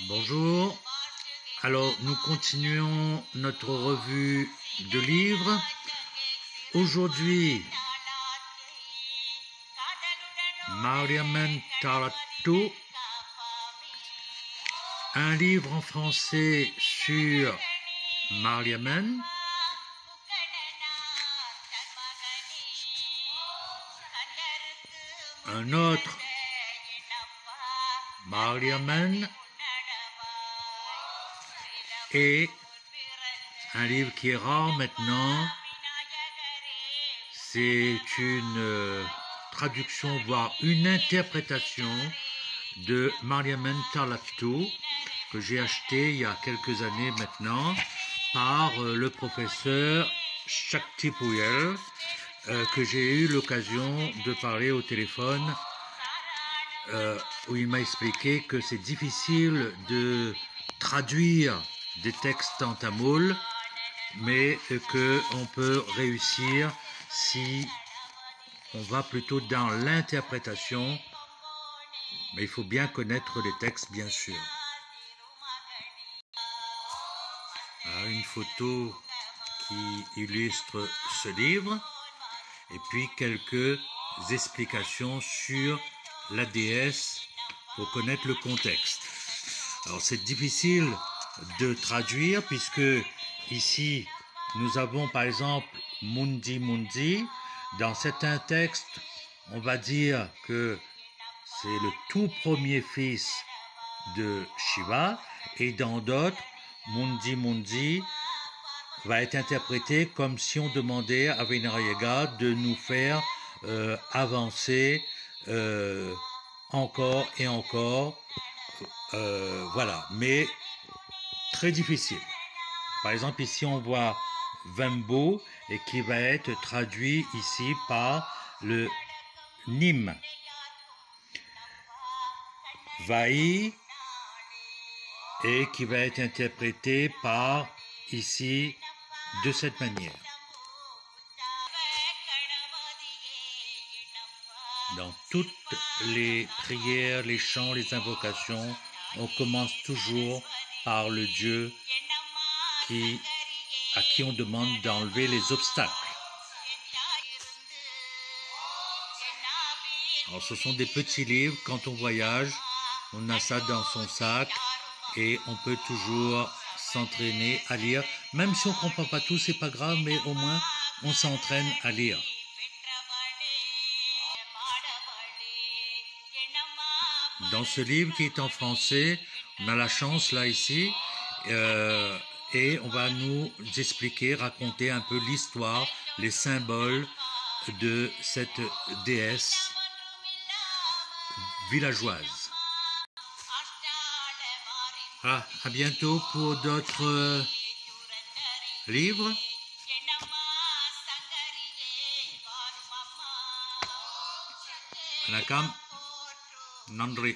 Bonjour, alors nous continuons notre revue de livres. Aujourd'hui, Mariamman Talattu, un livre en français sur Mariamman. Un autre Mariamman et un livre qui est rare maintenant, c'est une traduction, voire une interprétation de Mariamman Talattu que j'ai acheté il y a quelques années maintenant par le professeur Shaktipuyal que j'ai eu l'occasion de parler au téléphone où il m'a expliqué que c'est difficile de traduire des textes en tamoul, mais qu'on peut réussir si on va plutôt dans l'interprétation, mais il faut bien connaître les textes, bien sûr. Voilà une photo qui illustre ce livre, et puis quelques explications sur la déesse pour connaître le contexte. Alors c'est difficile de traduire puisque ici nous avons par exemple Mundi Mundi. Dans certains textes on va dire que c'est le tout premier fils de Shiva, et dans d'autres Mundi Mundi va être interprété comme si on demandait à Vinayaka de nous faire avancer encore et encore, voilà, mais très difficile. Par exemple, ici on voit Vembo et qui va être traduit ici par le Nim. Vai et qui va être interprété par ici de cette manière. Dans toutes les prières, les chants, les invocations, on commence toujours par le Dieu à qui on demande d'enlever les obstacles. Alors ce sont des petits livres, quand on voyage, on a ça dans son sac et on peut toujours s'entraîner à lire. Même si on ne comprend pas tout, c'est pas grave, mais au moins on s'entraîne à lire. Dans ce livre qui est en français, on a la chance là ici, et on va nous expliquer, raconter un peu l'histoire, les symboles de cette déesse villageoise. À bientôt pour d'autres livres. Vanakkam. Nandri.